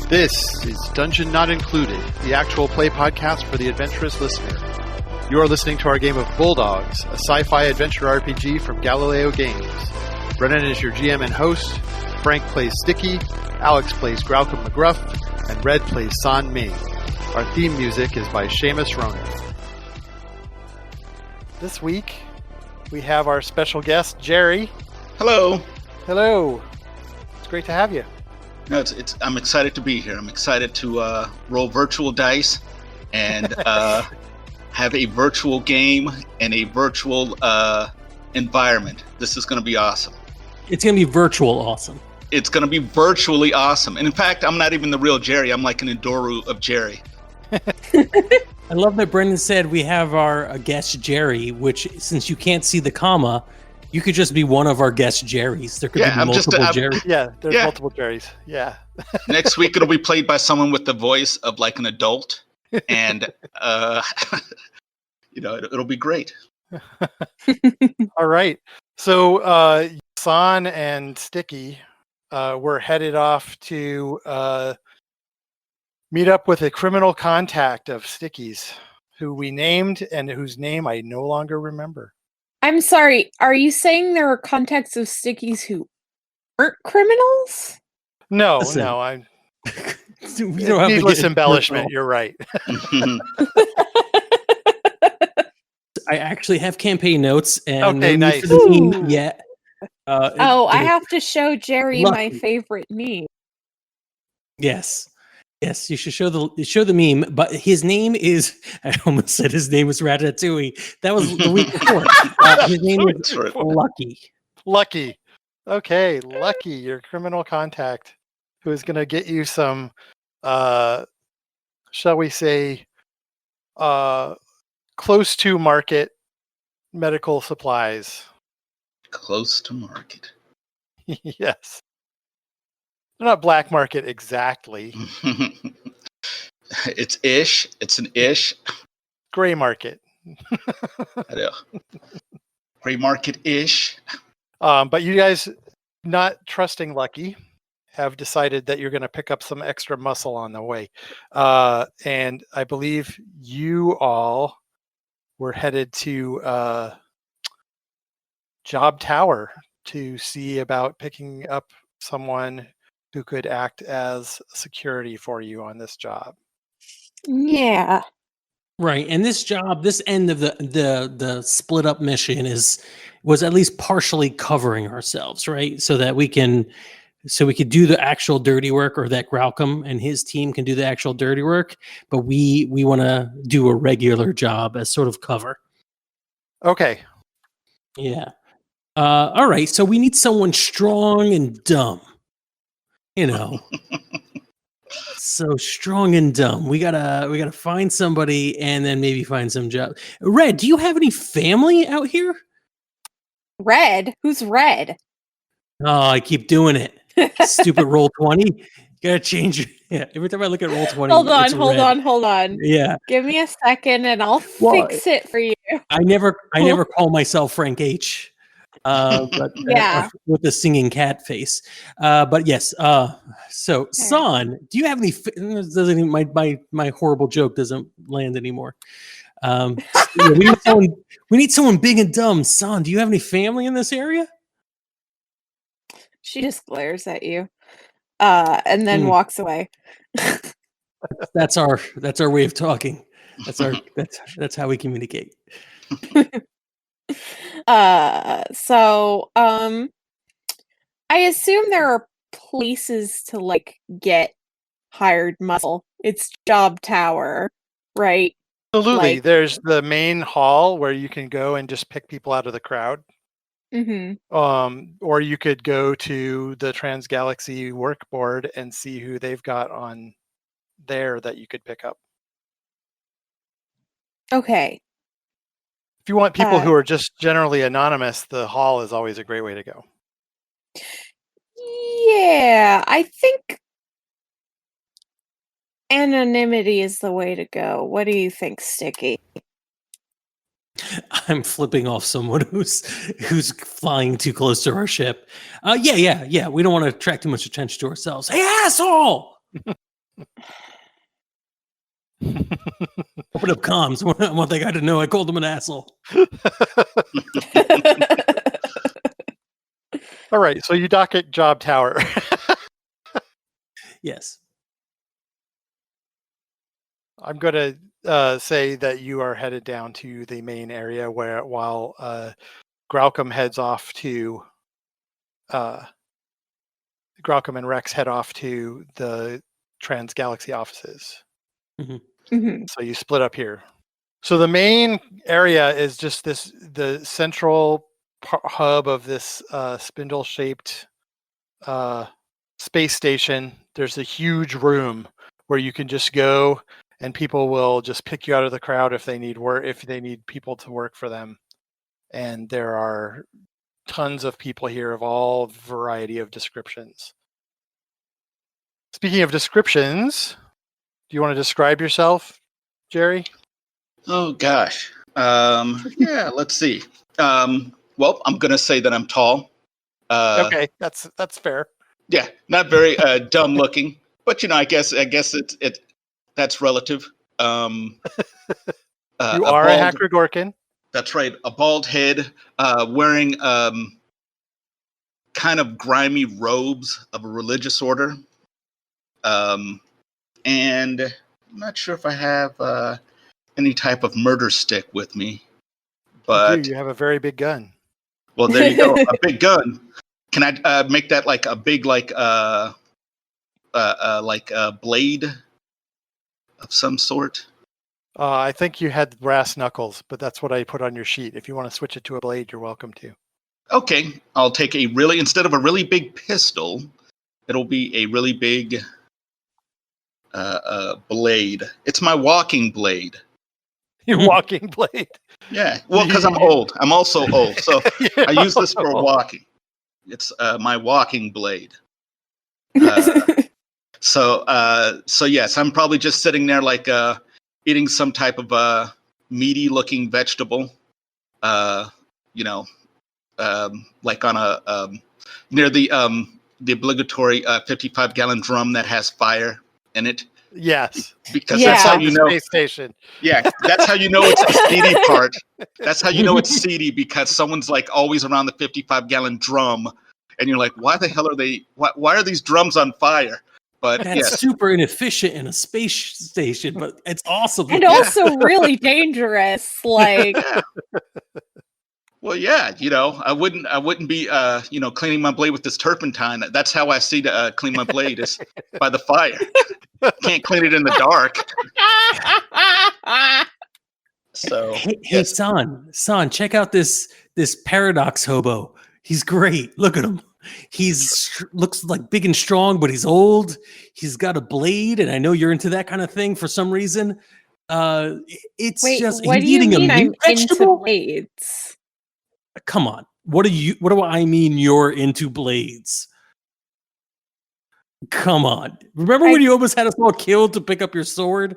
This is Dungeon Not Included, the actual play podcast for the adventurous listener. You are listening to our game of Bulldogs, a sci-fi adventure RPG from Galileo Games. Brennan is your GM and host, Frank plays Sticky, Alex plays Graucom McGruff, and Red plays San Ming. Our theme music is by Seamus Ronan. This week, we have our special guest, Jerry. Hello. Hello. It's great to have you. No, I'm excited to be here. I'm excited to roll virtual dice and have a virtual game and a virtual environment. This is going to be awesome. It's going to be virtual awesome. It's going to be virtually awesome. And in fact, I'm not even the real Jerry. I'm like an Endoru of Jerry. I love that Brendan said we have our guest Jerry, which since you can't see the comma, you could just be one of our guest Jerrys. There could be multiple Jerrys. Yeah, there's multiple Jerrys. Yeah. Next week it'll be played by someone with the voice of like an adult, and it'll be great. All right. So San and Sticky were headed off to meet up with a criminal contact of Sticky's, who we named and whose name I no longer remember. I'm sorry, are you saying there are contacts of Stickies who aren't criminals? No, Listen, I'm needless embellishment, you're right. I actually have campaign notes and okay, nice. I have to show Jerry my favorite meme. Yes, you should show the meme, but his name is, I almost said his name was Ratatouille. That was the week before. His name is Lucky. Lucky. Okay, Lucky, your criminal contact, who is going to get you some, shall we say, close to market medical supplies. Close to market. Yes. They're not black market exactly. It's ish. It's an ish. Gray market. I know. Gray market ish. But you guys, not trusting Lucky, have decided that you're going to pick up some extra muscle on the way. And I believe you all were headed to Job Tower to see about picking up someone who could act as security for you on this job. Yeah. Right, and this job, this end of the split up mission was at least partially covering ourselves, right? So that we could do the actual dirty work, or that Graucom and his team can do the actual dirty work, but we want to do a regular job as sort of cover. Okay. Yeah. All right, so we need someone strong and dumb. So strong and dumb. We gotta find somebody and then maybe find some job. Red, do you have any family out here? Red? Who's Red? Oh, I keep doing it. Stupid roll 20. You gotta change it. Yeah, every time I look at roll 20. Hold on. Yeah. Give me a second and I'll fix it for you. I never call myself Frank H. But with the singing cat face. But yes. So San, do you have any? Doesn't even, my horrible joke doesn't land anymore. We need someone big and dumb. San, do you have any family in this area? She just glares at you, and then walks away. That's our way of talking. That's how we communicate. I assume there are places to get hired muscle. It's Job Tower, right? Absolutely. There's the main hall where you can go and just pick people out of the crowd. Mm-hmm. Or you could go to the Transgalaxy work board and see who they've got on there that you could pick up. Okay. If you want people who are just generally anonymous, the hall is always a great way to go. Yeah, I think anonymity is the way to go. What do you think, Sticky? I'm flipping off someone who's flying too close to our ship. Yeah. We don't want to attract too much attention to ourselves. Hey, asshole! Open up comms. I want that guy to know I called him an asshole. All right, so you dock at Job Tower. Yes. I'm going to say that you are headed down to the main area while Graucom heads off to Graucom and Rex head off to the Trans-Galaxy offices. So you split up here. So the main area is just the central hub of this spindle-shaped space station. There's a huge room where you can just go, and people will just pick you out of the crowd if they need work, if they need people to work for them. And there are tons of people here of all variety of descriptions. Speaking of descriptions, do you want to describe yourself, Jerry? Oh gosh. Yeah, let's see. Well, I'm gonna say that I'm tall. Okay, that's fair. Yeah, not very dumb looking, but I guess it's that's relative. You are a Hacker Gorkin. That's right. A bald head, wearing kind of grimy robes of a religious order. And I'm not sure if I have any type of murder stick with me. But you have a very big gun. Well, there you go. A big gun. Can I make that like a big like blade of some sort? I think you had brass knuckles, but that's what I put on your sheet. If you want to switch it to a blade, you're welcome to. Okay, I'll take instead of a really big pistol, it'll be a really big blade. It's my walking blade. Your walking blade? Yeah, well, because I'm old. I'm also old, so I use this for walking. It's my walking blade. So yes, I'm probably just sitting there like eating some type of meaty-looking vegetable. Like on a near the obligatory 55-gallon drum that has fire in it. Yes, because that's how you know. Space station. Yeah, that's how you know it's the seedy part. That's how you know it's seedy, because someone's like always around the 55-gallon drum, and you're like, why the hell are they? Why are these drums on fire? But that's super inefficient in a space station, but it's awesome. And also really dangerous. Like, well, yeah, I wouldn't be, cleaning my blade with this turpentine. That's how I see to clean my blade, is by the fire. Can't clean it in the dark. So, hey, San, check out this paradox hobo. He's great. Look at him. Looks like big and strong, but he's old. He's got a blade, and I know you're into that kind of thing for some reason. It's wait, just what he's do you eating mean a I'm vegetable? into blades? Come on. What do I mean you're into blades? Come on. Remember when you almost had us all killed to pick up your sword?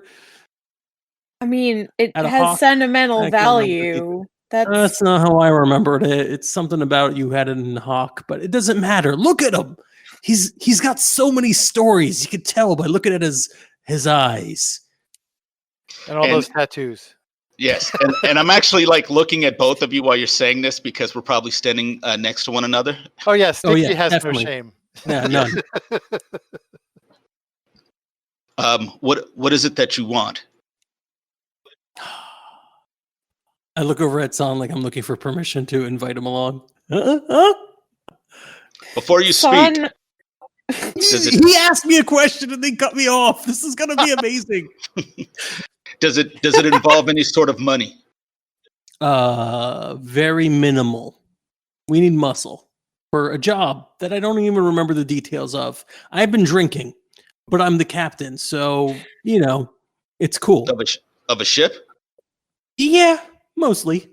I mean, it has sentimental value. That's not how I remembered it. It's something about you had it in Hawk, but it doesn't matter. Look at him. He's got so many stories. You could tell by looking at his eyes. And all those tattoos. Yes, and I'm actually like looking at both of you while you're saying this, because we're probably standing next to one another. Oh yeah, Sticky has definitely. No shame. Yeah, none. What is it that you want? I look over at San like I'm looking for permission to invite him along. Before you speak, he asked me a question and then cut me off. This is going to be amazing. Does it involve any sort of money? Very minimal. We need muscle for a job that I don't even remember the details of. I've been drinking, but I'm the captain, so it's cool. Of a ship? Yeah, mostly.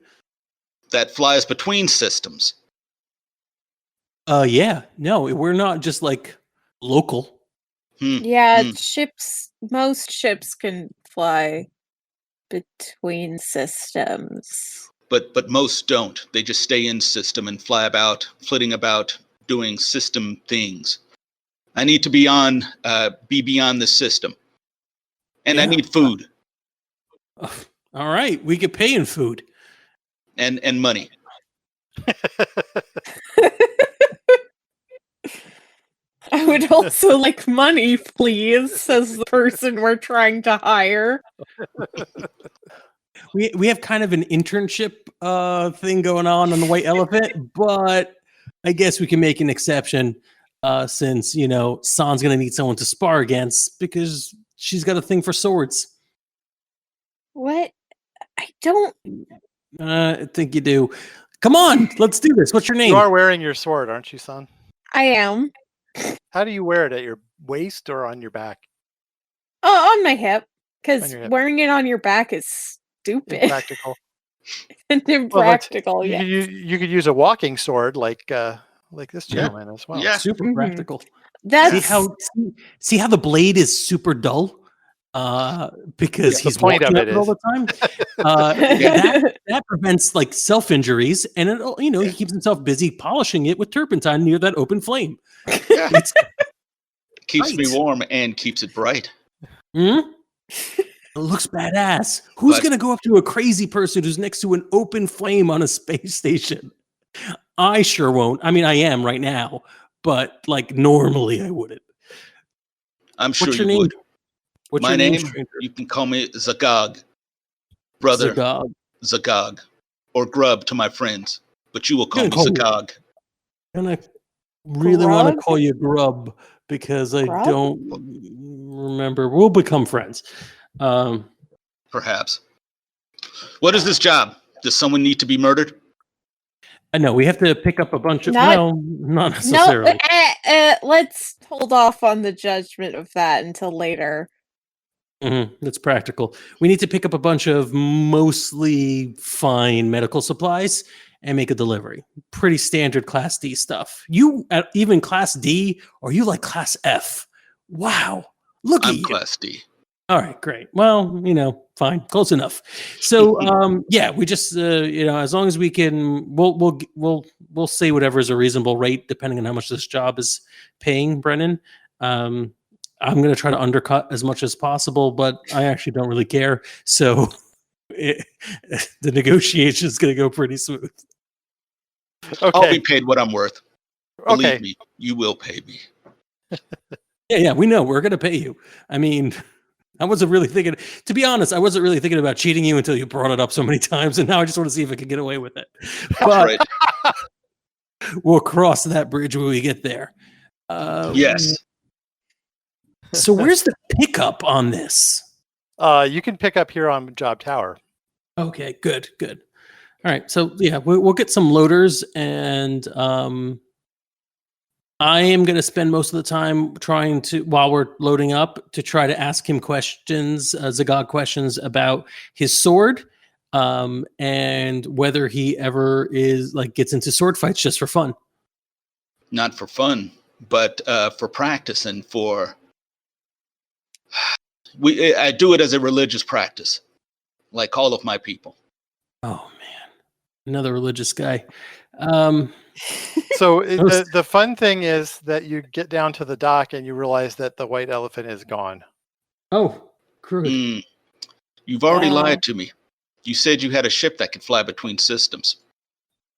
That flies between systems. Yeah. No, we're not just like local. Yeah, most ships can fly between systems. But most don't. They just stay in system and fly about, flitting about, doing system things. I need to be beyond the system, and I Yeah. need food All right, we could pay in food. and money. I would also like money, please, says the person we're trying to hire. We have kind of an internship thing going on the White Elephant, but I guess we can make an exception since San's going to need someone to spar against because she's got a thing for swords. What? I don't. I think you do. Come on, let's do this. What's your name? You are wearing your sword, aren't you, son? I am. How do you wear it? At your waist or on your back? Oh, on my hip. On Because your hip. wearing it on your back is stupid Impractical. and Well, impractical. you, Yeah. you could use a walking sword like this gentleman as well. Yeah. Super Mhm. practical. That's See how the blade is super dull? Because The he's point of walking it up all is. the time. That prevents like self injuries, and he keeps himself busy polishing it with turpentine near that open flame. Yeah. It's Keeps me right. warm and keeps it bright. Hmm? It looks badass. Who's But- gonna go up to a crazy person who's next to an open flame on a space station? I sure won't. I mean, I am right now, but like normally I wouldn't. I'm sure What's your you name? would. What's My your name, name, stranger? you can call me Zagog, brother Zagog. Zagog, or Grub to my friends, but you will call You're me gonna call Zagog. And I really want to Grub? call you Grub because I Grub? don't remember. We'll become friends. Perhaps. What is this job? Does someone need to be murdered? I know we have to pick up a bunch of. Not- Not no. necessarily. Let's hold off on the judgment of that until later. That's practical. We need to pick up a bunch of mostly fine medical supplies and make a delivery. Pretty standard Class D stuff. You even Class D, or you like Class F? Wow, look at I'm you. Class D. All right, great. Well, fine, close enough. So, yeah, we just, as long as we can, we'll say whatever is a reasonable rate, depending on how much this job is paying, Brennan. I'm going to try to undercut as much as possible, but I actually don't really care. So, the negotiation is going to go pretty smooth. I'll Okay. be paid what I'm worth. Believe Okay. me, you will pay me. Yeah, we know we're going to pay you. I mean, I wasn't really thinking, to be honest, I wasn't really thinking about cheating you until you brought it up so many times. And now I just want to see if I can get away with it. But Right. we'll cross that bridge when we get there. Yes. So where's the pickup on this? You can pick up here on Job Tower. Okay, good. All right. So yeah, we'll get some loaders, and I am going to spend most of the time trying to, while we're loading up, to try to ask him questions, Zagog questions about his sword, and whether he ever gets into sword fights just for fun. Not for fun, but for practice and for. I do it as a religious practice, like all of my people. Oh man, another religious guy. So the fun thing is that you get down to the dock and you realize that the white elephant is gone. Oh, crude. You've already Wow. lied to me. You said you had a ship that could fly between systems.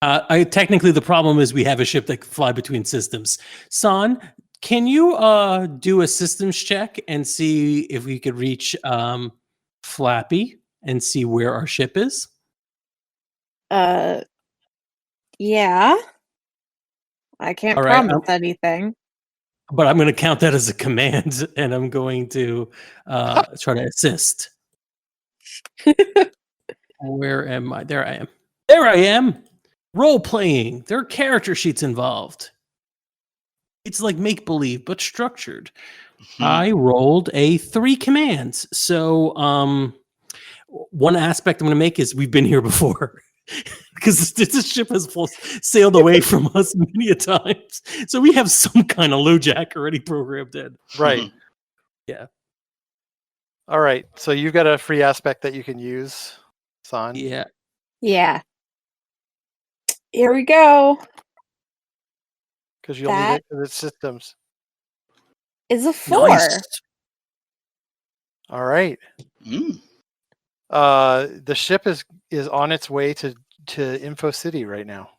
Technically, the problem is we have a ship that can fly between systems. San, can you do a systems check and see if we could reach Flappy and see where our ship is? Yeah. I can't All right, promise anything. But I'm going to count that as a command, and I'm going to try to assist. Where am I? There I am. There I am. Role playing. There are character sheets involved. It's like make believe, but structured. I rolled a 3 commands. So, one aspect I'm going to make is we've been here before. Because this ship has sailed away from us many a times. So we have some kind of LoJack already programmed in. Right. Yeah. All right. So you've got a free aspect that you can use, San. Yeah. Yeah. Here we go. Because you'll need it for the systems. is a 4. Nice. All right. Mm. The ship is on its way to Info City right now.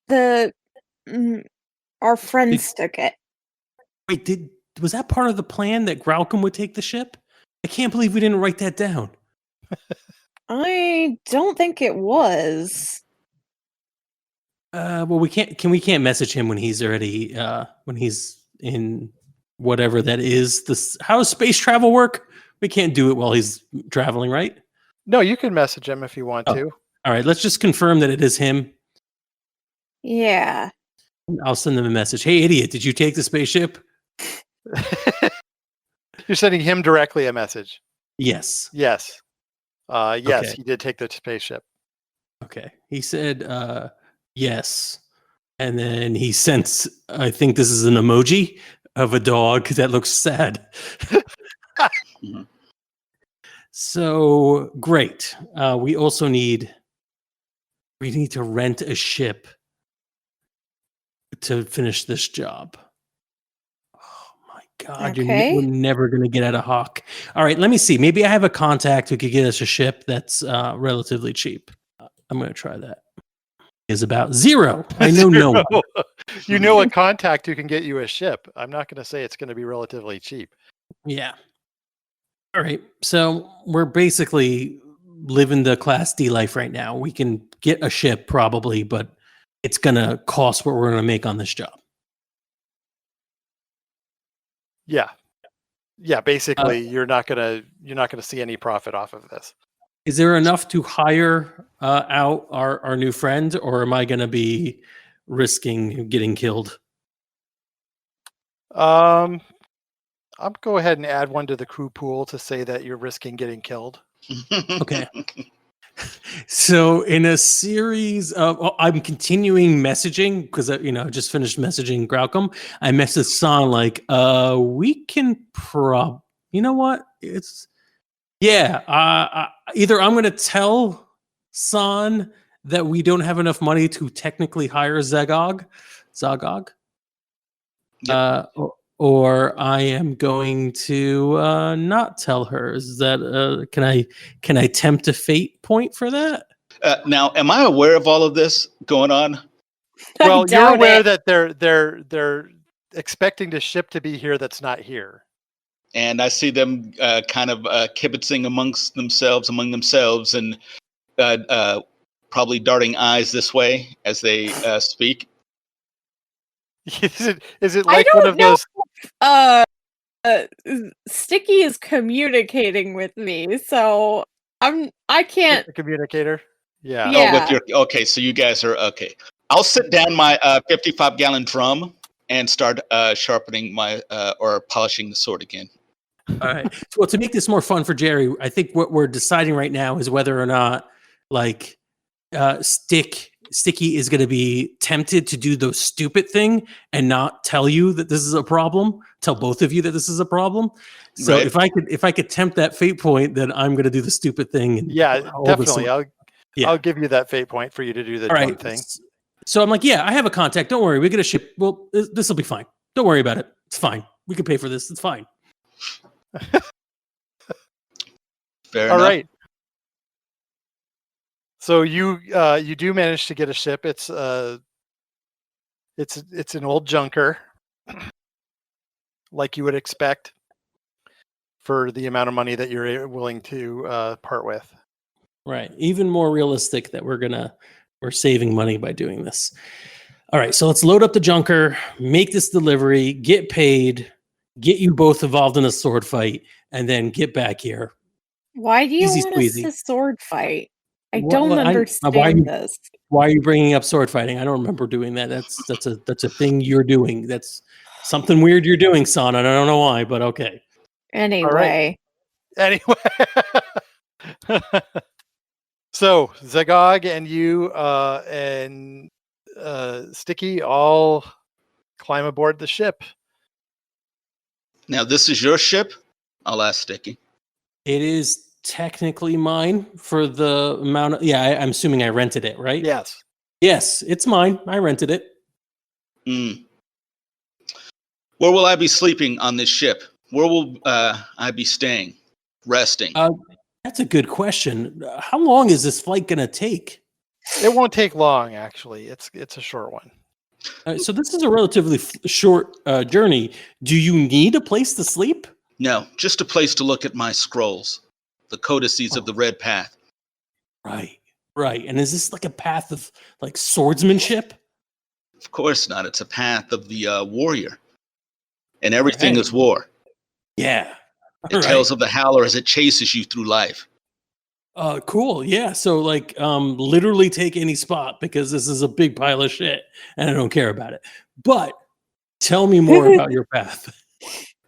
God. Our friends took it. Wait, was that part of the plan that Graucom would take the ship? I can't believe we didn't write that down. I don't think it was. Well, we can't message him when he's already when he's in whatever that is. How does space travel work? We can't do it while he's traveling, right? No, you can message him if you want to. All right, let's just confirm that it is him. Yeah. I'll send them a message. Hey, idiot, did you take the spaceship? You're sending him directly a message. Yes. Yes. Yes, Okay. he did take the spaceship. Okay. He said yes. And then he sent, I think this is an emoji of a dog that looks sad. Mhm. So great. We also need to rent a ship to finish this job. Oh my God, Okay. we're never going to get out of Hawk. All right, let me see. Maybe I have a contact who could get us a ship that's relatively cheap. I'm going to try that. Is about 0. I know no one. You know a contact who can get you a ship. I'm not going to say it's going to be relatively cheap. Yeah. All right. So we're basically living the Class D life right now. We can get a ship probably, but it's going to cost what we're going to make on this job. Yeah. Yeah, basically you're not going to see any profit off of this. Is there enough to hire out our new friend, or am I going to be risking getting killed? I'll go ahead and add one to the crew pool to say that you're risking getting killed. Okay. So in a series of, I'm continuing messaging because I just finished messaging Graucom. I messaged San like, we can you know what? It's either I'm going to tell San that we don't have enough money to technically hire Zagog, Yep. or I am going to not tell her. Is that can I tempt a fate point for that? Now, am I aware of all of this going on? Well, I you're doubt aware it. that they're expecting the ship to be here that's not here. And I see them kind of kibitzing among themselves, and probably darting eyes this way as they speak. Is it I like don't one of know. those? Sticky is communicating with me, so I can't. The communicator? Yeah. Yeah. Oh, with your okay. So you guys are okay. I'll sit down my 55-gallon drum and start sharpening my or polishing the sword again. All right. Well, to make this more fun for Jerry, I think what we're deciding right now is whether or not, like, Sticky is going to be tempted to do the stupid thing and not tell you that this is a problem. Tell both of you that this is a problem. So Right. if I could tempt that fate point, then I'm going to do the stupid thing. And Yeah, definitely. I'll give you that fate point for you to do the all dumb right thing. So I'm like, yeah, I have a contact. Don't worry, we get a ship. Well, this will be fine. Don't worry about it. It's fine. We can pay for this. It's fine. Fair All enough. right. So you do manage to get a ship. It's an old junker, like you would expect for the amount of money that you're willing to part with. Right. Even more realistic that we're saving money by doing this. All right. So let's load up the junker, make this delivery, get paid, get you both involved in a sword fight, and then get back here. Why do you Easy want us squeezy. to sword fight? I Well, don't why understand this. Why are you bringing up sword fighting? I don't remember doing that. That's a thing you're doing. That's something weird you're doing, son. And I don't know why, but okay. Anyway. Anyway. So Zagog and you and Sticky all climb aboard the ship. Now, this is your ship? I'll ask Sticky. It is technically mine for the amount of, I'm assuming I rented it, right? Yes. Yes, it's mine. I rented it. Mm. Where will I be sleeping on this ship? Where will I be staying, resting? That's a good question. How long is this flight going to take? It won't take long, actually. It's a short one. So this is a relatively short journey. Do you need a place to sleep? No, just a place to look at my scrolls, the codices of the Red Path. Right. And is this like a path of like swordsmanship? Of course not. It's a path of the warrior. And everything is war. Yeah. It tells of the howler as it chases you through life. Cool. Yeah. So like literally take any spot because this is a big pile of shit and I don't care about it. But tell me more about your path.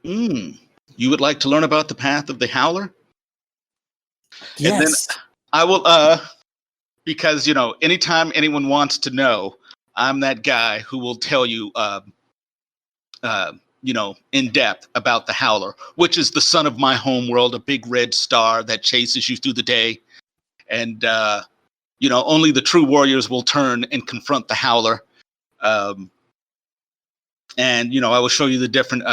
You would like to learn about the path of the howler? Yes. And then I will because anytime anyone wants to know, I'm that guy who will tell you in depth about the howler, which is the son of my home world, a big red star that chases you through the day. And only the true warriors will turn and confront the howler. And I will show you the different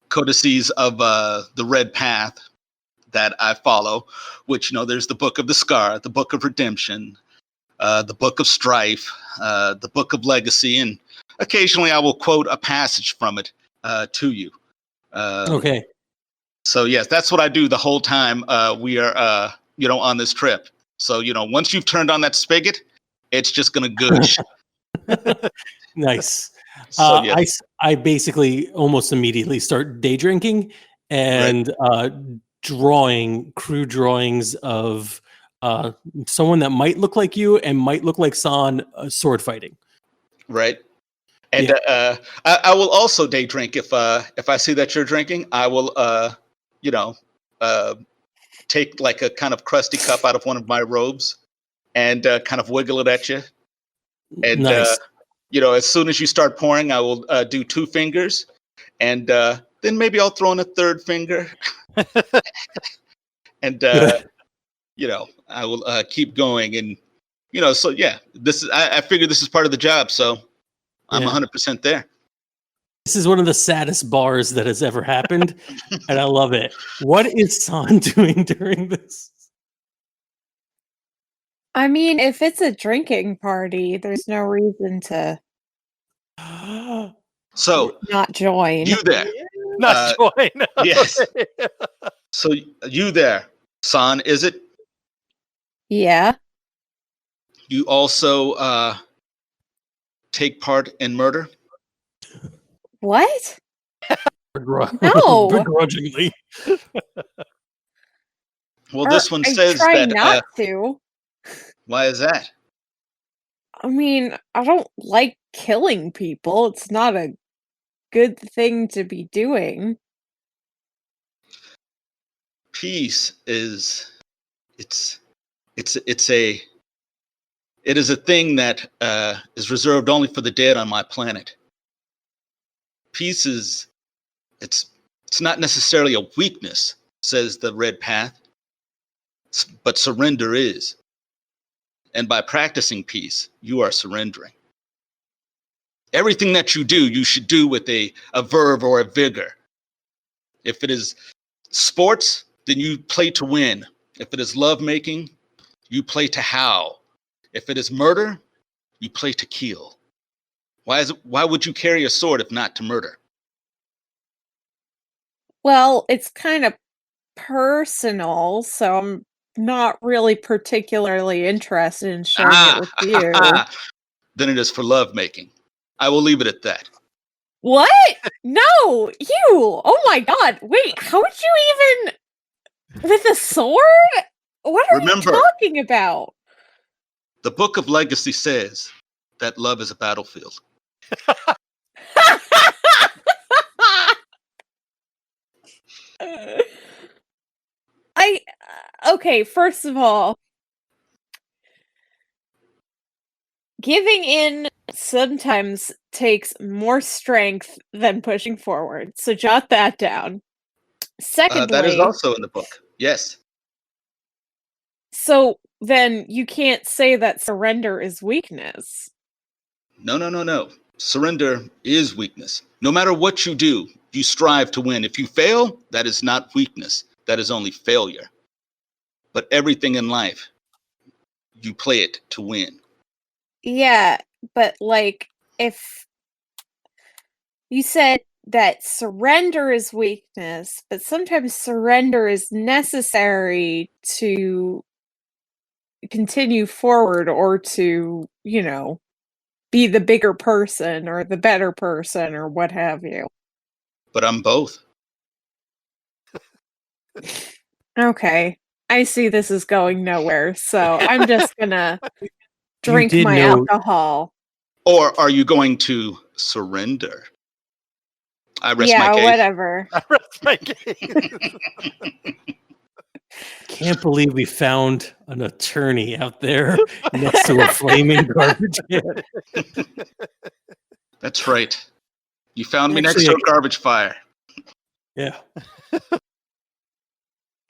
codices of the Red Path that I follow, which, there's the Book of the Scar, the Book of Redemption, the Book of Strife, the Book of Legacy, and occasionally I will quote a passage from it to you. Okay. So yes, that's what I do the whole time we are, on this trip. So, once you've turned on that spigot, it's just going to goosh. Nice. So, yes. I basically almost immediately start day drinking and drawing crude drawings of someone that might look like you and might look like San sword fighting. Right. And I will also day drink if I see that you're drinking. I will, take like a kind of crusty cup out of one of my robes and kind of wiggle it at you. And nice. As soon as you start pouring, I will do 2 fingers, and then maybe I'll throw in a 3rd finger, and I will keep going, and so yeah, this is I figure this is part of the job, so I'm 100% there. This is one of the saddest bars that has ever happened, and I love it. What is San doing during this? I mean, if it's a drinking party, there's no reason to So not join. you there? Not join. Yes. So you there, San? Is it? Yeah. You also take part in murder? What? No. Begrudgingly. Well, this one says I try that. Not to. Why is that? I mean, I don't like killing people. It's not a good thing to be doing. Peace is it is a thing that is reserved only for the dead on my planet. Peace is it's not necessarily a weakness, says the Red Path, but surrender is. And by practicing peace, you are surrendering. Everything that you do, you should do with a verve or a vigor. If it is sports, then you play to win. If it is lovemaking, you play to howl. If it is murder, you play to kill. Why would you carry a sword if not to murder? Well, it's kind of personal, so I'm not really particularly interested in sharing it with you. Then it is for lovemaking. I will leave it at that. What? No, you! Oh my god! Wait, how would you even with a sword? What are you talking about? The Book of Legacy says that love is a battlefield. Okay, first of all, giving in sometimes takes more strength than pushing forward. So jot that down. Secondly, that is also in the book. Yes. So then you can't say that surrender is weakness. No. Surrender is weakness. No matter what you do, You strive to win. If you fail, that is not weakness. That is only failure. But everything in life, you play it to win. Yeah, but like, if you said that surrender is weakness, but sometimes surrender is necessary to continue forward or to, be the bigger person or the better person or what have you. But I'm both. Okay. I see this is going nowhere, so I'm just gonna drink did my know- alcohol. Or are you going to surrender? I rest my Yeah, case. whatever. I rest my case. Can't believe we found an attorney out there next to a flaming garbage can. That's right. You found me Actually, next to a garbage fire. Yeah.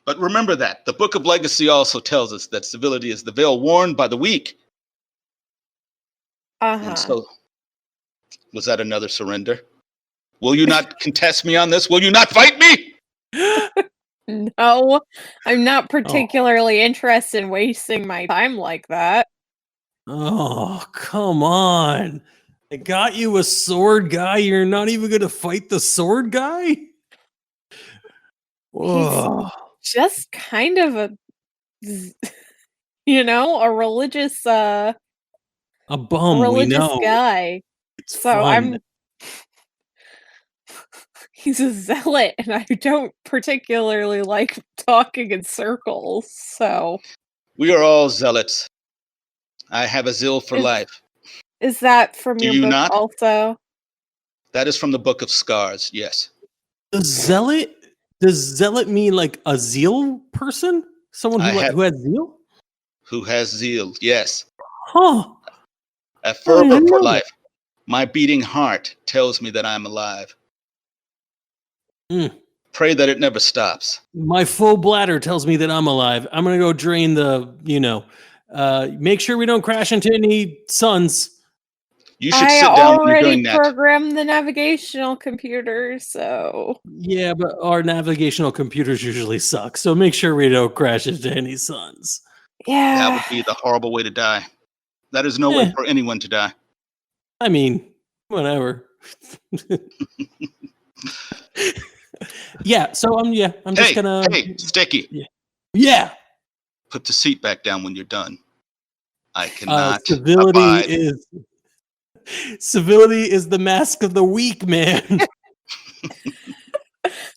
But remember that. The Book of Legacy also tells us that civility is the veil worn by the weak. Uh-huh. And so, was that another surrender? Will you not contest me on this? Will you not fight me? No, I'm not particularly interested in wasting my time like that. Oh, come on. I got you a sword guy. You're not even going to fight the sword guy? Whoa. Just kind of a religious A bum, we know. guy. It's So fun. he's a zealot, and I don't particularly like talking in circles, so. We are all zealots. I have a zeal for life. Is that from Do your you book not? also? That is from the Book of Scars, yes. Does zealot mean like a zeal person? Someone who has zeal? Who has zeal, yes. Huh. A fervor for life. My beating heart tells me that I'm alive. Pray that it never stops. My full bladder tells me that I'm alive. I'm going to go drain make sure we don't crash into any suns. You should sit down when you're doing that. I already programmed the navigational computer, so. Yeah, but our navigational computers usually suck, so make sure we don't crash into any suns. Yeah. That would be the horrible way to die. That is no way for anyone to die. I mean, whatever. Yeah, so I'm just gonna. Hey, Sticky. Yeah. Put the seat back down when you're done. I cannot. Civility is the mask of the weak, man.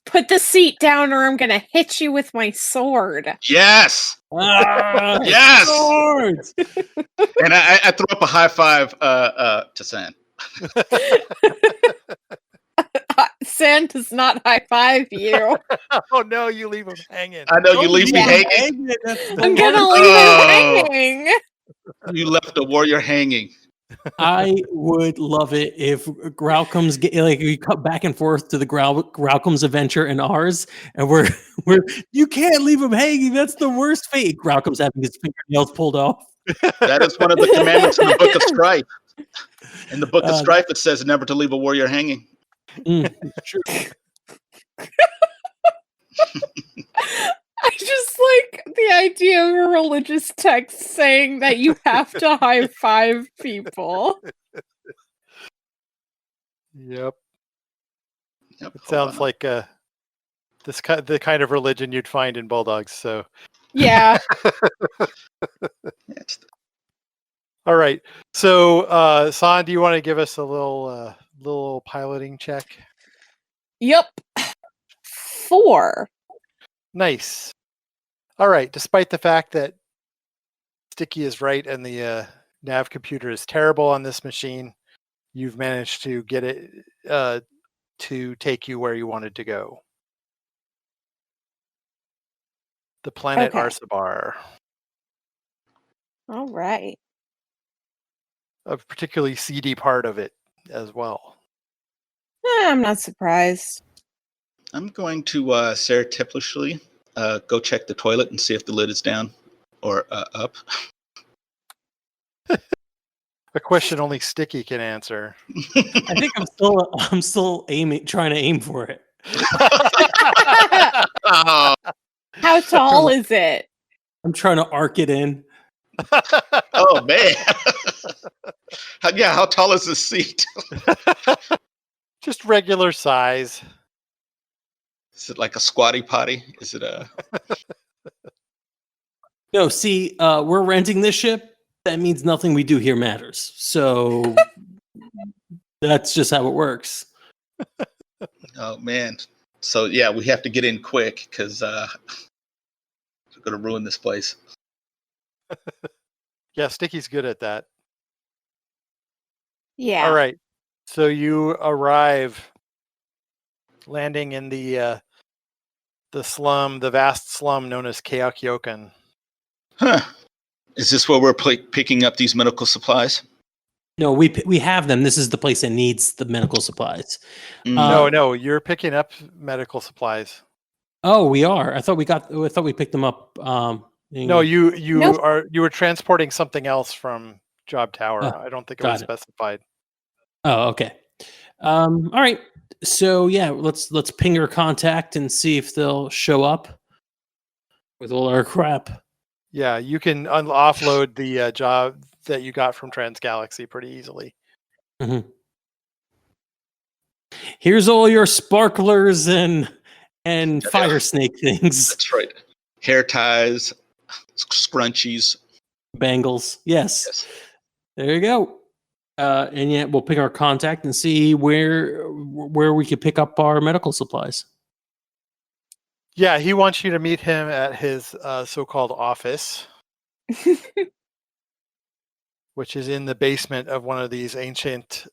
Put the seat down, or I'm gonna hit you with my sword. Yes. Yes. Swords. And I threw up a high five to San. San does not high five you. Oh no, you leave him hanging. I know you leave me hanging. I'm gonna leave him hanging. You left a warrior hanging. I would love it if Growlcome's we cut back and forth to the Growlcome's adventure and ours, and we're you can't leave him hanging. That's the worst fate. Growlcome's having his fingernails pulled off. That is one of the commandments in the Book of Strife. In the Book of Strife, it says never to leave a warrior hanging. True. I just like the idea of a religious text saying that you have to high five people. Yep. It sounds like the kind of religion you'd find in Bulldogs. So. Yeah. All right. So, San, do you want to give us a little piloting check? Yep. 4. Nice. All right. Despite the fact that Sticky is right and the nav computer is terrible on this machine, you've managed to get it to take you where you wanted to go. The planet Arsabar. All right. A particularly seedy part of it as well. I'm not surprised. I'm going to surreptitiously go check the toilet and see if the lid is down or up. A question only Sticky can answer. I think I'm still trying to aim for it. Oh, How tall is it? I'm trying to arc it in. oh man. How tall is this seat? Just regular size. Is it like a squatty potty? Is it a... No, see, we're renting this ship. That means nothing we do here matters. So that's just how it works. Oh man. So yeah, we have to get in quick because we're gonna ruin this place. Yeah, Sticky's good at that. Yeah. All right. So you arrive, landing in the slum, the vast slum known as Keokyokan. Huh. Is this where we're picking up these medical supplies? No, we have them. This is the place that needs the medical supplies. No, you're picking up medical supplies. Oh, we are. I thought we picked them up. No, you Nope. you were transporting something else from Job Tower. Oh, I don't think it got was it. specified. Oh, okay. All right. So yeah, let's ping our contact and see if they'll show up with all our crap. Yeah, you can offload the job that you got from Transgalaxy pretty easily. Mm-hmm. Here's all your sparklers and fire snake things. That's right. Hair ties, scrunchies, Bangles. Yes. Yes. There you go. And yeah, we'll pick our contact and see where we could pick up our medical supplies. Yeah, he wants you to meet him at his so-called office, which is in the basement of one of these ancient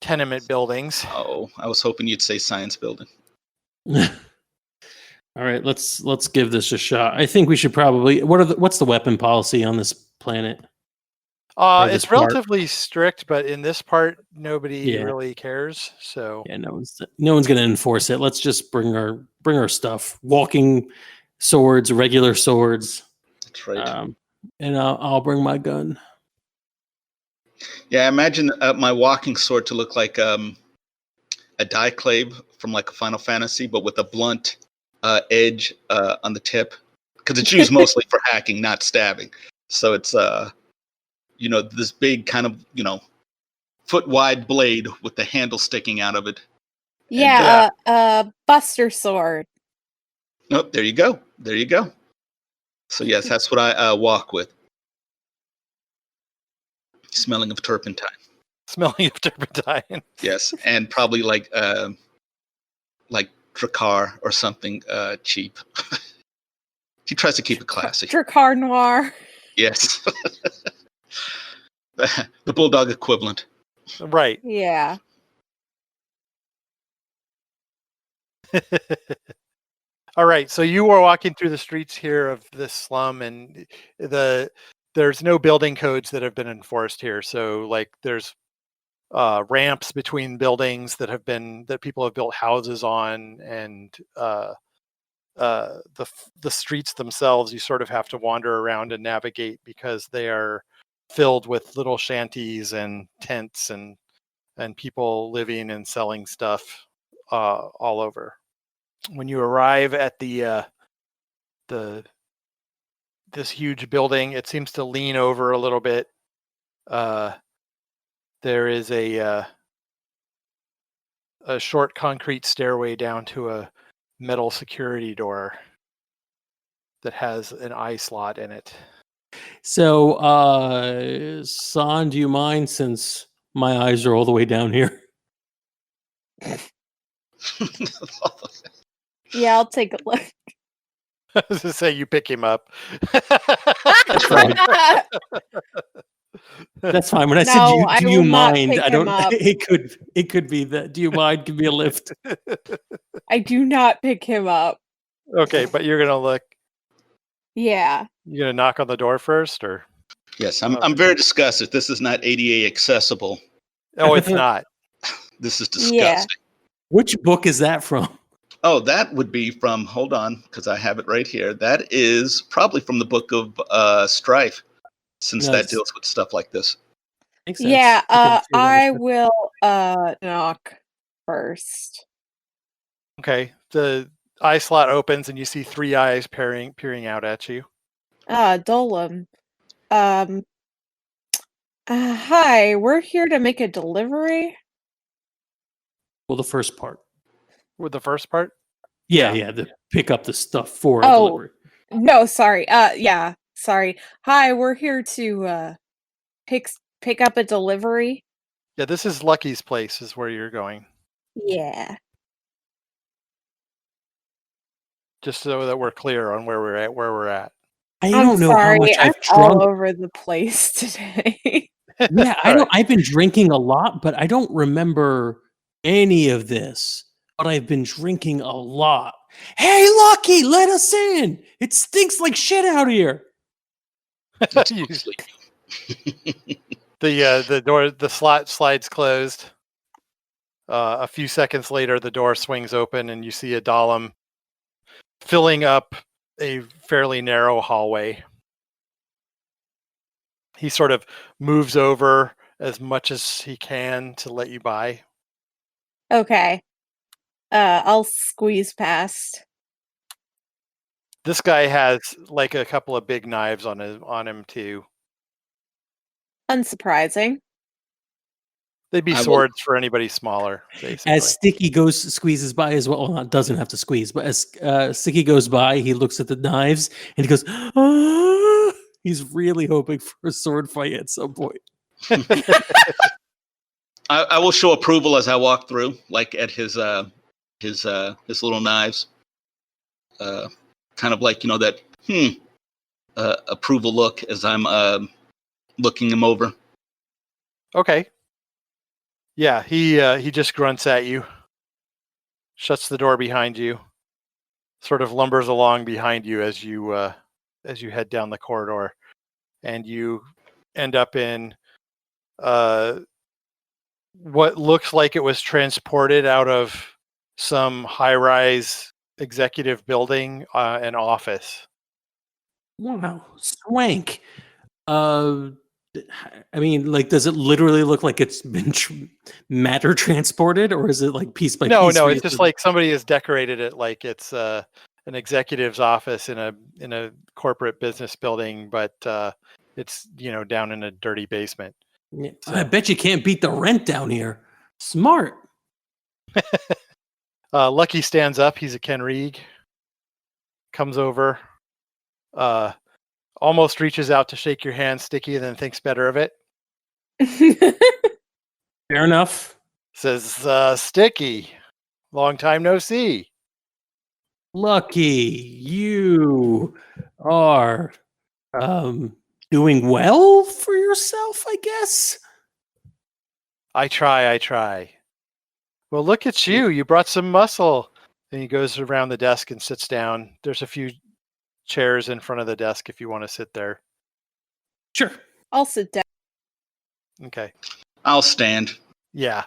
tenement buildings. Oh, I was hoping you'd say science building. All right, let's give this a shot. I think we should probably. What's the weapon policy on this planet? It's relatively strict, but in this part, nobody really cares. So yeah, no one's going to enforce it. Let's just bring our stuff. Walking swords, regular swords. That's right. And I'll bring my gun. Yeah, I imagine my walking sword to look like a Dieclave from like a Final Fantasy, but with a blunt edge on the tip, because it's used mostly for hacking, not stabbing. So it's this big kind of foot wide blade with the handle sticking out of it. Yeah, a Buster sword. Oh, there you go. There you go. So yes, that's what I walk with. Smelling of turpentine. Smelling of turpentine. Yes, and probably like Drakkar or something cheap. He tries to keep it classy. Drakkar Noir. Yes. The bulldog equivalent. Right. Yeah. All right. So you were walking through the streets here of this slum, and there's no building codes that have been enforced here. So like there's ramps between buildings that people have built houses on, and the streets themselves you sort of have to wander around and navigate because they are filled with little shanties and tents and people living and selling stuff all over. When you arrive at this huge building, it seems to lean over a little bit. There is a short concrete stairway down to a metal security door that has an eye slot in it. So, San, do you mind, since my eyes are all the way down here? Yeah, I'll take a look. I was to say you pick him up. That's fine. That's fine. When I said, do you mind? I don't. It could be that. Do you mind? Give me a lift. I do not pick him up. Okay, but you're gonna look. Yeah. You gonna knock on the door first, or? Yes, I'm very disgusted. This is not ADA accessible. Oh, it's not. This is disgusting. Yeah. Which book is that from? Oh, that would be from, hold on, because I have it right here. That is probably from the book of Strife. since No, that it's- deals with stuff like this. Makes sense. Yeah, can see that I aspect. will knock first. Okay. The eye slot opens and you see 3 eyes peering out at you. Dolan. Hi, we're here to make a delivery. Well, the first part. With the first part? Yeah, to pick up the stuff for Oh. delivery. No, sorry. Yeah, sorry. Hi, we're here to pick up a delivery. Yeah, this is Lucky's place is where you're going. Yeah. Just so that we're clear on where we're at. I I'm don't know how sorry, much I'm I've all drunk. over the place today. Yeah, I All don't. right. I've been drinking a lot, but I don't remember any of this. But I've been drinking a lot. Hey, Lucky, let us in. It stinks like shit out here. You- the door, the slot slides closed. A few seconds later, the door swings open and you see a Dahlem filling up a fairly narrow hallway. He sort of moves over as much as he can to let you by. Okay. I'll squeeze past. This guy has like a couple of big knives on him too. Unsurprising. They'd be I will- swords for anybody smaller, basically. As Sticky squeezes by as well, not doesn't have to squeeze, but as Sticky goes by, he looks at the knives and he goes, "Ah!" He's really hoping for a sword fight at some point. I will show approval as I walk through, like at his little knives, kind of like that approval look as I'm looking him over. Okay. Yeah, he just grunts at you, shuts the door behind you, sort of lumbers along behind you as you head down the corridor, and you end up in what looks like it was transported out of some high-rise executive building, an office. Wow, swank. I mean, like, does it literally look like it's been matter transported, or is it like piece by No, piece? no, where it's you just have like somebody has decorated it like it's an executive's office in a corporate business building, but it's down in a dirty basement. to- Yeah, so- I bet you can't beat the rent down here. Smart. Lucky stands up. He's a Ken Reeg. Comes over, almost reaches out to shake your hand, Sticky, and then thinks better of it. Fair enough. Says, Sticky, long time no see. Lucky, you are doing well for yourself, I guess. I try. Well, look at you. You brought some muscle. And he goes around the desk and sits down. There's a few chairs in front of the desk if you want to sit there. Sure. I'll sit down. Okay. I'll stand. Yeah.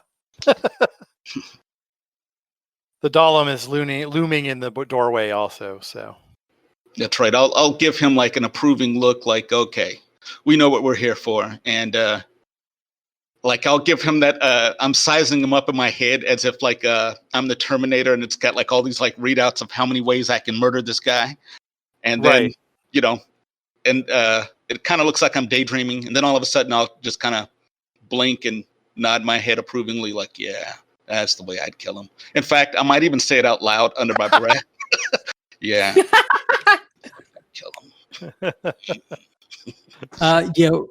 The Dahlem is looming in the doorway also, so. That's right. I'll give him like an approving look, like, okay, we know what we're here for, and like I'll give him that. I'm sizing him up in my head as if like I'm the Terminator, and it's got like all these like readouts of how many ways I can murder this guy, and then Right. and it kind of looks like I'm daydreaming, and then all of a sudden I'll just kind of blink and nod my head approvingly, like, yeah, that's the way I'd kill him. In fact, I might even say it out loud under my breath. Yeah, kill him.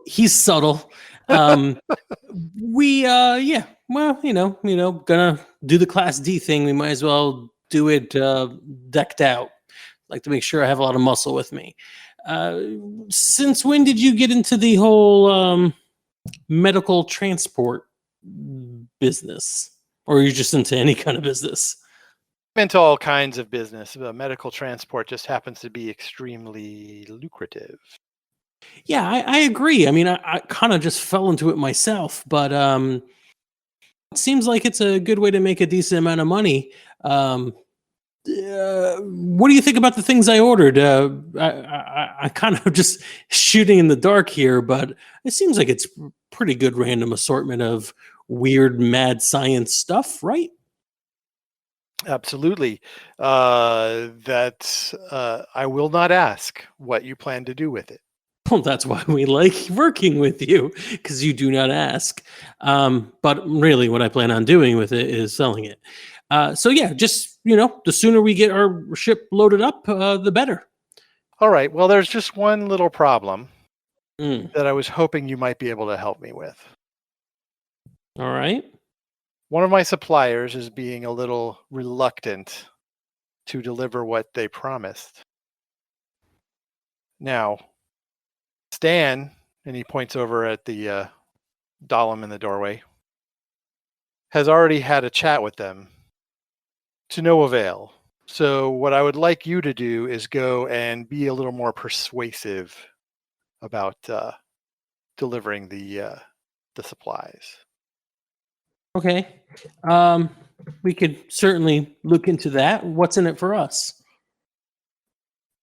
He's subtle. Yeah, well, gonna do the Class D thing. We might as well do it decked out. Like to make sure I have a lot of muscle with me. Since when did you get into the whole medical transport business, or are you just into any kind of business? Into all kinds of business. Medical transport just happens to be extremely lucrative. Yeah, I agree. I mean, I kind of just fell into it myself, but it seems like it's a good way to make a decent amount of money. what do you think about the things I ordered? I kind of just shooting in the dark here, but it seems like it's pretty good random assortment of weird mad science stuff, right? Absolutely. I will not ask what you plan to do with it. Well, that's why we like working with you, because you do not ask. But really, what I plan on doing with it is selling it. So yeah, just the sooner we get our ship loaded up, the better. All right. Well, there's just one little problem Mm. that I was hoping you might be able to help me with. All right. One of my suppliers is being a little reluctant to deliver what they promised. Now, Stan, and he points over at the Dahlem in the doorway, has already had a chat with them to no avail. So what I would like you to do is go and be a little more persuasive about delivering the supplies. Okay. We could certainly look into that. What's in it for us?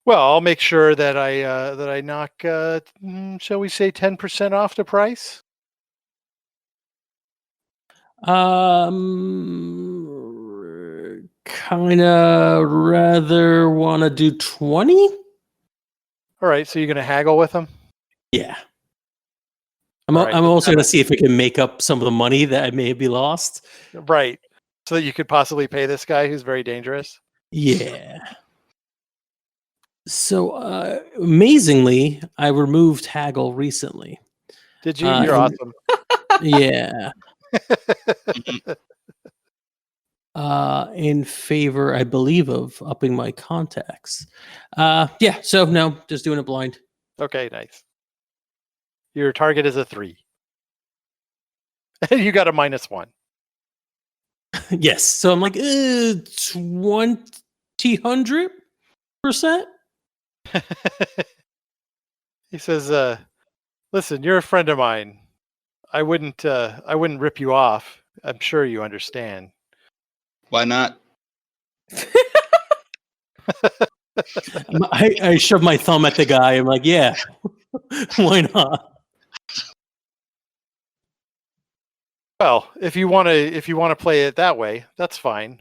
Well, I'll make sure that I knock, shall we say, 10% off the price. Kind of rather want to do 20. All right, so you're going to haggle with them? Yeah. I'm All right, also going to see if we can make up some of the money that I may be lost. Right, so that you could possibly pay this guy who's very dangerous. Yeah. So amazingly, I removed haggle recently. Did you? You're awesome. Yeah. In favor, I believe, of upping my contacts. Yeah, so no, just doing it blind. Okay, nice. Your target is a 3. You got a -1. Yes, so I'm like 200%. He says, "Listen, you're a friend of mine. I wouldn't rip you off. I'm sure you understand." Why not? I shove my thumb at the guy. I'm like, yeah, why not? Well, if you want to play it that way, that's fine.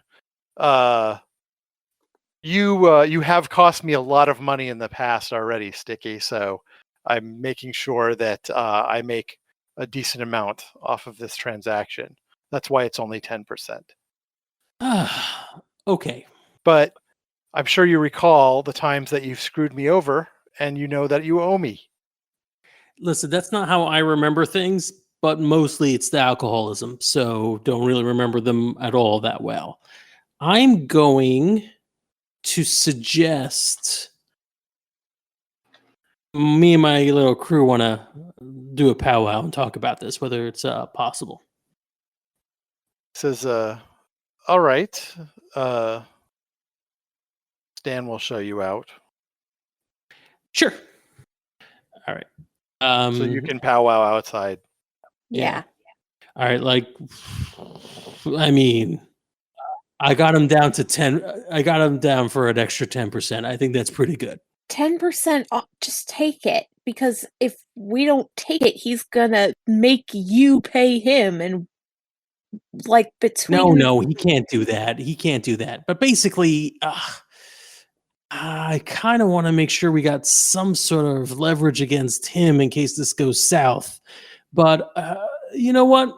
You have cost me a lot of money in the past already, Sticky. So I'm making sure that I make a decent amount off of this transaction. That's why it's only 10%. Okay. But I'm sure you recall the times that you've screwed me over, and you know that you owe me. Listen, that's not how I remember things, but mostly it's the alcoholism. So don't really remember them at all that well. I'm going to suggest me and my little crew want to do a powwow and talk about this, whether it's possible. Says, all right. Stan will show you out. Sure. All right. So you can powwow outside. Yeah. All right. Like, I mean, I got him down to 10. I got him down for an extra 10%. I think that's pretty good. 10% off, just take it, because if we don't take it, he's gonna make you pay him, and like between No, he can't do that. He can't do that. But basically, I kind of want to make sure we got some sort of leverage against him in case this goes south. But you know what?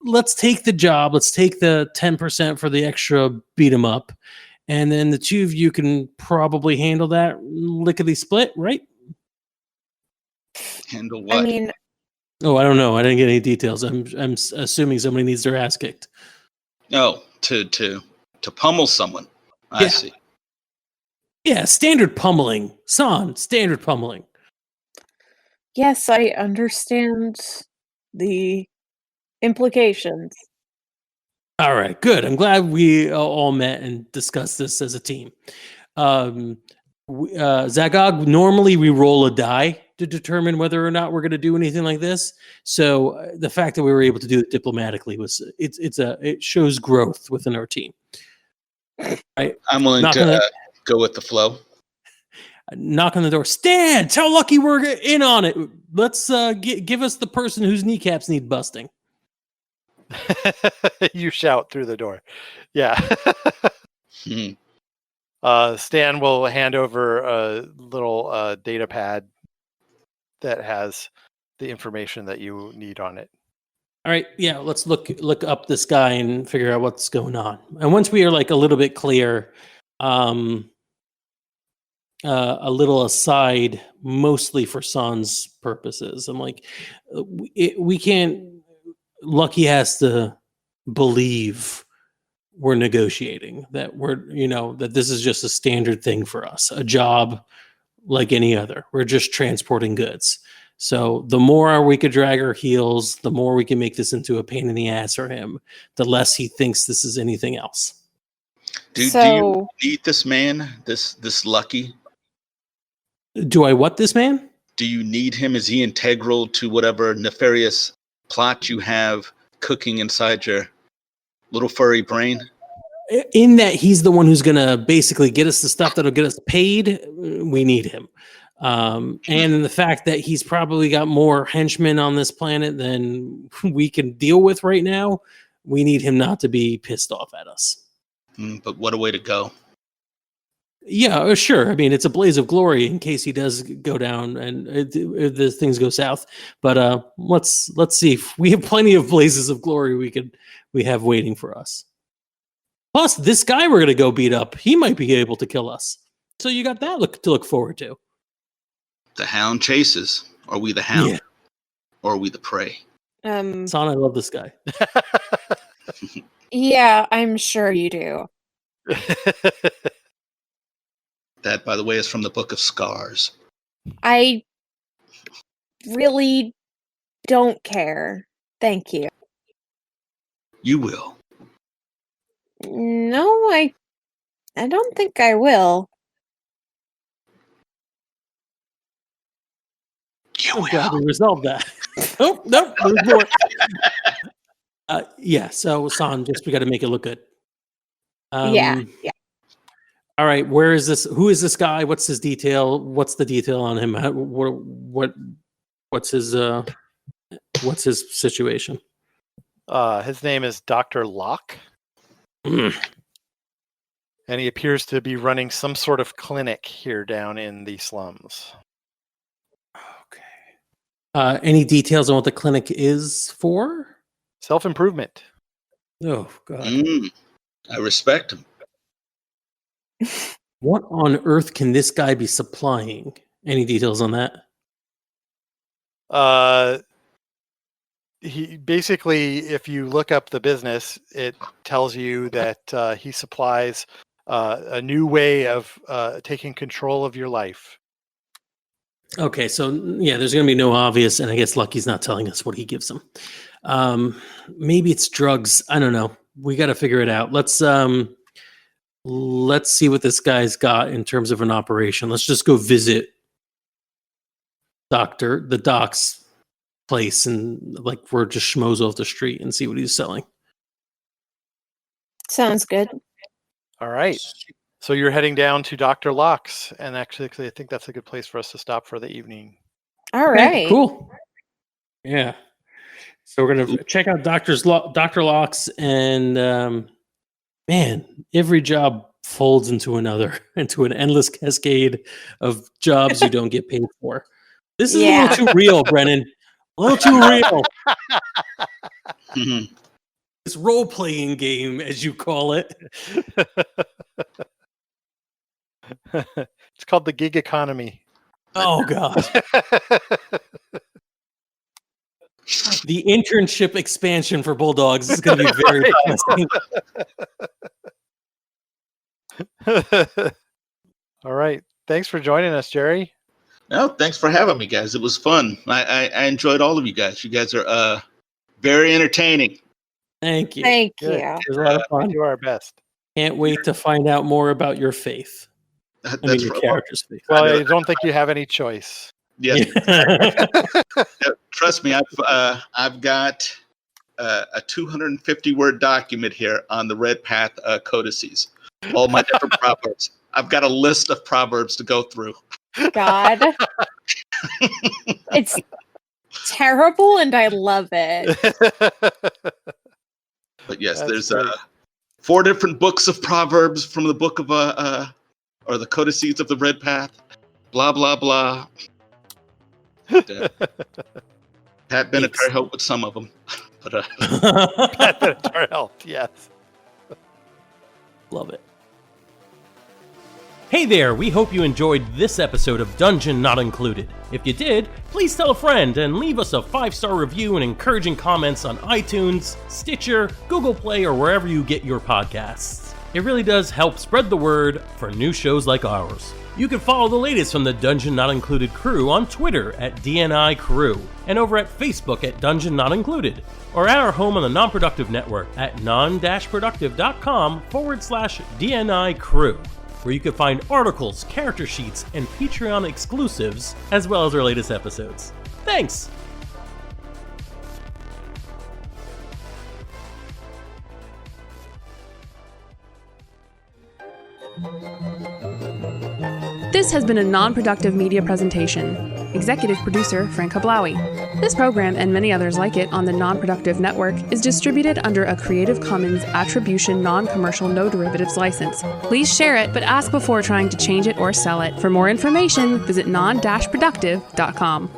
Let's take the job. Let's take the 10% for the extra beat 'em up. And then the two of you can probably handle that lickety split, right? Handle what? I mean, Oh, I don't know. I didn't get any details. I'm assuming somebody needs their ass kicked. No, to pummel someone. I Yeah. see. Yeah, standard pummeling. Standard pummeling. yes, I understand the implications. All right, good. I'm glad we all met and discussed this as a team. Zagog, normally we roll a die to determine whether or not we're going to do anything like this. So the fact that we were able to do it diplomatically it shows growth within our team. I'm willing to go with the flow. Knock on the door. Stan, tell Lucky we're in on it. Let's give us the person whose kneecaps need busting. You shout through the door. Yeah. Stan will hand over a little data pad that has the information that you need on it. All right, yeah, let's look up this guy and figure out what's going on. And once we are like a little bit clear, a little aside, mostly for Son's purposes. I'm like, we can't. Lucky has to believe we're negotiating, that that this is just a standard thing for us, a job like any other. We're just transporting goods. So the more we could drag our heels, the more we can make this into a pain in the ass for him, the less he thinks this is anything else. Do you need this man, this Lucky? Do I what this man? Do you need him? Is he integral to whatever nefarious plot you have cooking inside your little furry brain? In that he's the one who's going to basically get us the stuff that'll get us paid, we need him. And in the fact that he's probably got more henchmen on this planet than we can deal with right now, we need him not to be pissed off at us. But what a way to go. Yeah, sure. I mean, it's a blaze of glory in case he does go down and if the things go south. But let's see. If we have plenty of blazes of glory we have waiting for us. Plus, this guy we're going to go beat up, he might be able to kill us. So you got that to look forward to. The hound chases. Are we the hound? Yeah. Or are we the prey? Son, I love this guy. Yeah, I'm sure you do. That, by the way, is from the Book of Scars. I really don't care. Thank you. You will. No, I don't think I will. You will. Glad we resolved that. Oh, no, there's more. Yeah, so San, we got to make it look good. Yeah. All right, where is this? Who is this guy? What's his detail? What's the detail on him? What's his situation? His name is Dr. Locke. And he appears to be running some sort of clinic here down in the slums. Okay. Any details on what the clinic is for? Self-improvement. Oh, God. I respect him. What on earth can this guy be supplying? Any details on that? He basically, if you look up the business, it tells you that he supplies a new way of taking control of your life. Okay, so yeah, there's going to be no obvious, and I guess Lucky's not telling us what he gives them. Maybe it's drugs. I don't know. We got to figure it out. Let's see what this guy's got in terms of an operation. Let's just go visit the doc's place, and like we're just schmoes off the street and see what he's selling. Sounds good. All right. So you're heading down to Dr. Locke's, and actually I think that's a good place for us to stop for the evening. All right. Okay, cool. Yeah. So we're going to check out Dr. Locke's, and man, every job folds into an endless cascade of jobs you don't get paid for. This is a little too real, Brennan. A little too real. This role-playing game, as you call it. It's called the gig economy. Oh, God. The internship expansion for Bulldogs is going to be very interesting. All right. Thanks for joining us, Jerry. No, thanks for having me, guys. It was fun. I enjoyed all of you guys. You guys are very entertaining. Thank you. Thank you. It was a lot of fun. We do our best. Can't wait to find out more about your faith. That's your character's faith. Well, I don't think you have any choice. Yes. Trust me, I've got a 250-word document here on the Red Path codices. All my different proverbs. I've got a list of proverbs to go through. God. It's terrible and I love it. But yes, That's there's great. 4 different books of proverbs from the book of or the codices of the Red Path. Blah blah blah. Pat Benatar helped with some of them, but Pat Benatar helped. Yes. Love it. Hey there, we hope you enjoyed this episode of Dungeon Not Included. If you did, please tell a friend and leave us a 5-star review and encouraging comments on iTunes, Stitcher, Google Play, or wherever you get your podcasts. It really does help spread the word for new shows like ours. You can follow the latest from the Dungeon Not Included crew on Twitter at DNI Crew, and over at Facebook at Dungeon Not Included, or at our home on the Non-Productive Network at Non-Productive.com/DNI Crew, where you can find articles, character sheets, and Patreon exclusives, as well as our latest episodes. Thanks! This has been a non-productive media presentation. Executive producer Frank Hablawi. This program and many others like it on the Non-Productive Network is distributed under a Creative Commons Attribution Non-Commercial No Derivatives license. Please share it, but ask before trying to change it or sell it. For more information, visit non-productive.com.